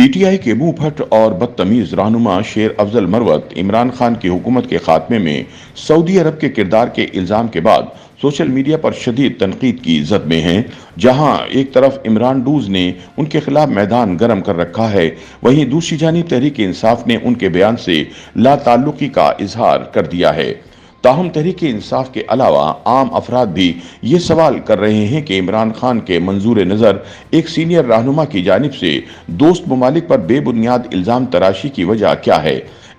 P T I के मुंह फट और बदतमीज रहनुमा शेर अफजल मरवत इमरान खान की हुकूमत के खात्मे में सऊदी अरब के किरदार के इल्जाम के बाद सोशल मीडिया पर शदीद तनकीद की जद में हैं। जहां एक तरफ इमरान डूज ने उनके खिलाफ मैदान गर्म कर रखा है, वहीं दूसरी जानिब तहरीक इंसाफ ने उनके बयान से लाताल्लुकी का इजहार कर दिया है। ताहम तहरीक इंसाफ के अलावा आम अफराद भी ये सवाल कर रहे हैं कि इमरान खान के मंजूर नज़र एक सीनियर रहनुमा की जानिब से दोस्त ममालिक पर बेबुनियाद इल्ज़ाम तराशी की वजह क्या है।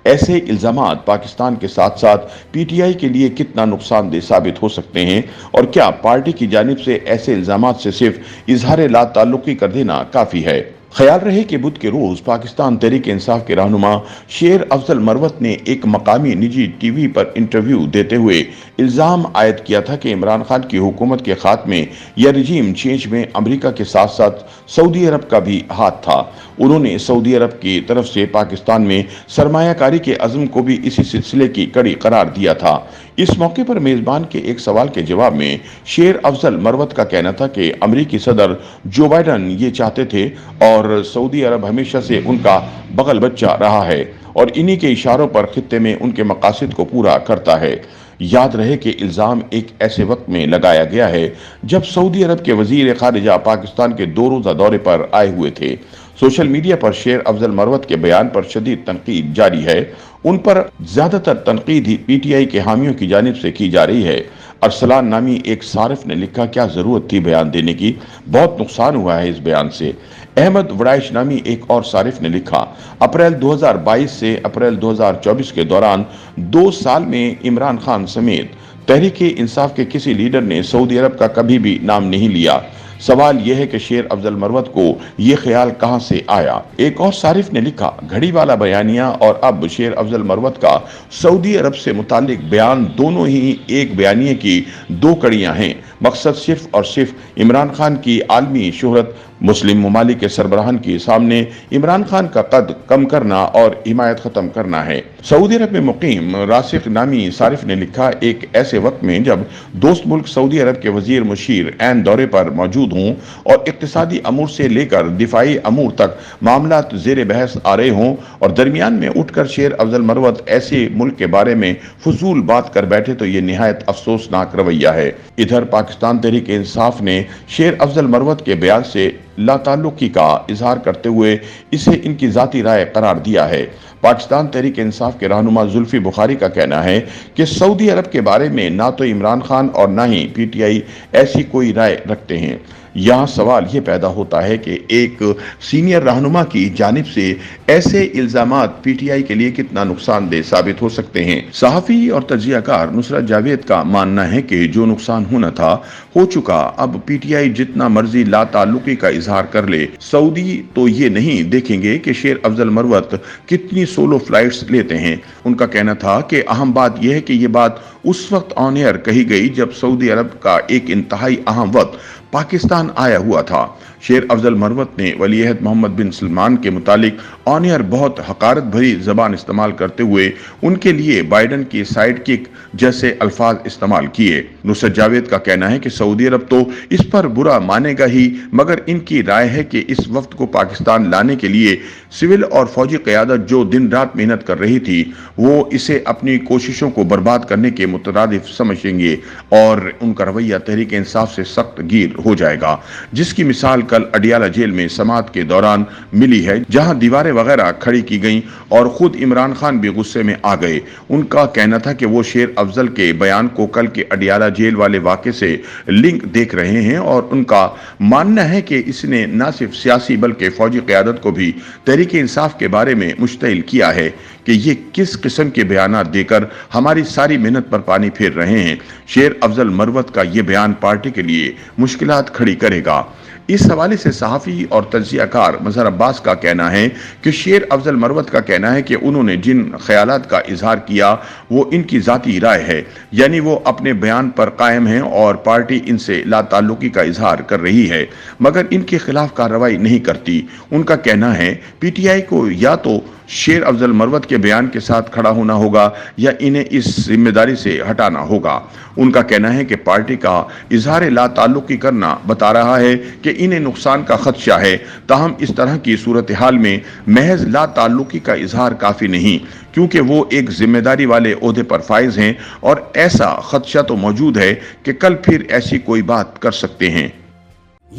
ऐसे इल्ज़ामात पाकिस्तान के साथ साथ पी टी आई के लिए कितना नुकसानदेह साबित हो सकते हैं, और क्या पार्टी की जानिब से ऐसे इल्ज़ामात से सिर्फ इजहार ला ताल्लुकी कर देना काफ़ी है। ख्याल रहे कि बुध के रोज पाकिस्तान तहरीक इंसाफ के रहनुमा शेर अफजल मरवत ने एक मकामी निजी टीवी पर इंटरव्यू देते हुए इल्जाम आयद किया था कि इमरान खान की हुकूमत के खात्मे या रिजीम चेंज में अमेरिका के साथ साथ सऊदी अरब का भी हाथ था। उन्होंने सऊदी अरब की तरफ से पाकिस्तान में सरमायाकारी के अज़्म को भी इसी सिलसिले की कड़ी करार दिया था। इस मौके पर मेजबान के एक सवाल के जवाब में शेर अफजल मरवत का कहना था कि अमेरिकी सदर जो बाइडन ये चाहते थे और सऊदी अरब हमेशा से उनका बगल बच्चा रहा है और इन्हीं के इशारों पर खित्ते में उनके मकासद को पूरा करता है। याद रहे कि इल्ज़ाम एक ऐसे वक्त में लगाया गया है जब सऊदी अरब के वजीर खारिजा पाकिस्तान के 2 रोज़ा दौरे पर आए हुए थे। सोशल मीडिया पर शेर अफजल मरवत के बयान पर शदीद तनकीद जारी है। उन पर ज्यादातर तनकीद ही पी टी आई के हामियों की जानिब से की जा रही है। अरसलान नामी एक सारिफ ने लिखा, क्या जरूरत थी बयान देने की, बहुत नुकसान हुआ है इस बयान से। अहमद वड़ाइश नामी एक और सारिफ ने लिखा, अप्रैल 2022 से अप्रैल 2024 के दौरान 2 साल में इमरान खान समेत तहरीक इंसाफ के किसी लीडर ने सऊदी अरब का कभी भी नाम नहीं लिया। सवाल यह है कि शेर अफजल मरवत को यह ख्याल कहां से आया। एक और सारिफ ने लिखा, घड़ी वाला बयानिया और अब शेर अफजल मरवत का सऊदी अरब से मुतालिक बयान दोनों ही एक बयानिए की 2 कड़ियां हैं। मकसद सिर्फ और सिर्फ इमरान खान की आलमी शोहरत, मुस्लिम ममालिक के सरबराहान के सामने इमरान खान का कद कम करना और हिमायत खत्म करना है। सऊदी अरब में मुकीम रासिक नामी सारिफ ने लिखा, एक ऐसे वक्त में जब दोस्त मुल्क सऊदी अरब के वजीर मुशीर ऐन दौरे पर मौजूद हों और इक्तिसादी अमूर से लेकर दिफाई अमूर तक मामलात ज़ेर बहस आ रहे हों और दरमियान में उठकर शेर अफजल मरवत ऐसे मुल्क के बारे में फजूल बात कर बैठे तो ये निहायत अफसोसनाक रवैया है। इधर पाकिस्तान तहरीक इंसाफ ने शेर अफजल मरवत के बयान से लाताल्लुकी का इजहार करते हुए इसे इनकी जाती राय करार दिया है। पाकिस्तान तहरीक इंसाफ के रहनुमा जुल्फी बुखारी का कहना है कि सऊदी अरब के बारे में ना तो इमरान खान और ना ही पी टी आई ऐसी कोई राय रखते हैं। यहाँ सवाल ये पैदा होता है कि एक सीनियर रहनुमा की जानिब से ऐसे इल्जामात पी टी आई के लिए कितना नुकसानदेह साबित हो सकते हैं। सहाफ़ी और तज्ज़ियाकार नुसरत जावेद का मानना है कि जो नुकसान होना था हो चुका, अब पी टी आई जितना मर्जी ला ताल्लुकी का इजहार कर ले, सऊदी तो ये नहीं देखेंगे कि शेर अफजल मरवत कितनी सोलो फ्लाइट्स लेते हैं। उनका कहना था कि अहम बात यह है कि ये बात उस वक्त ऑन एयर कही गई जब सऊदी अरब का एक इंतहाई अहम वक्त पाकिस्तान आया हुआ था। शेर अफजल मरवत ने वलीअहद मोहम्मद बिन सलमान के मुतालिक ऑन एयर बहुत हकारत भरी जबान इस्तेमाल करते हुए उनके लिए बाइडन की साइड किक जैसे अल्फाज इस्तेमाल किए। नुसरत जावेद का कहना है कि सऊदी अरब तो इस पर बुरा मानेगा ही, मगर इनकी राय है कि इस वक्त को पाकिस्तान लाने के लिए सिविल और फौजी क़यादत जो दिन रात मेहनत कर रही थी, वो इसे अपनी कोशिशों को बर्बाद करने के मुतरादिफ समझेंगे और उनका रवैया तहरीक इंसाफ से सख्त गिर हो जाएगा, जिसकी मिसाल कल अडियाला जेल में समाअत के दौरान मिली है, जहां दीवारें वगैरह खड़ी की गईं और खुद इमरान खान भी गुस्से में आ गए। उनका कहना था कि वो शेर अफजल के बयान को कल के अडियाला जेल वाले वाक़े से लिंक देख रहे हैं और उनका मानना है कि इसने न सिर्फ सियासी बल्कि फौजी क़यादत को भी तहरीक इंसाफ के बारे में मुश्तइल किया है कि ये किस किस्म के बयानात देकर हमारी सारी मेहनत पर पानी फेर रहे हैं। शेर अफजल मरवत का ये बयान पार्टी के लिए मुश्किलात खड़ी करेगा। इस हवाले से सहाफ़ी और तज्ज़ियाकार मज़हर अब्बास का कहना है कि शेर अफजल मरवत का कहना है कि उन्होंने जिन ख्यालात का इजहार किया वो इनकी ज़ाती राय है, यानी वो अपने बयान पर कायम हैं और पार्टी इनसे लाताल्लुकी का इजहार कर रही है मगर इनके खिलाफ कार्रवाई नहीं करती। उनका कहना है पी टी आई को या तो शेर अफजल मरवत के बयान के साथ खड़ा होना होगा या इन्हें इस जिम्मेदारी से हटाना होगा। उनका कहना है कि पार्टी का इजहार ला ताल्लुकी करना बता रहा है कि کہ انہیں نقصان کا خدشہ ہے، تاہم اس طرح کی صورتحال میں محض لا تعلقی کا اظہار کافی نہیں، کیونکہ وہ ایک ذمہ داری والے عہدے پر فائز ہیں اور ایسا خدشہ تو موجود ہے کہ کل پھر ایسی کوئی بات کر سکتے ہیں۔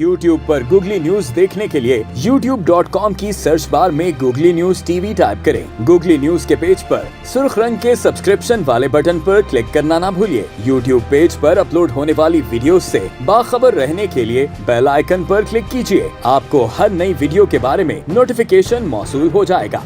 YouTube پر گوگلی نیوز دیکھنے کے لیے youtube.com کی سرچ بار میں googly news T V type کریں۔ گوگلی نیوز کے پیج پر سرخ رنگ کے سبسکرپشن والے بٹن پر کلک کرنا نہ بھولیے۔ YouTube پیج پر اپلوڈ ہونے والی ویڈیوز سے باخبر رہنے کے لیے بیل آئیکن پر کلک کیجیے۔ آپ کو ہر نئی ویڈیو کے بارے میں نوٹیفیکیشن موصول ہو جائے گا۔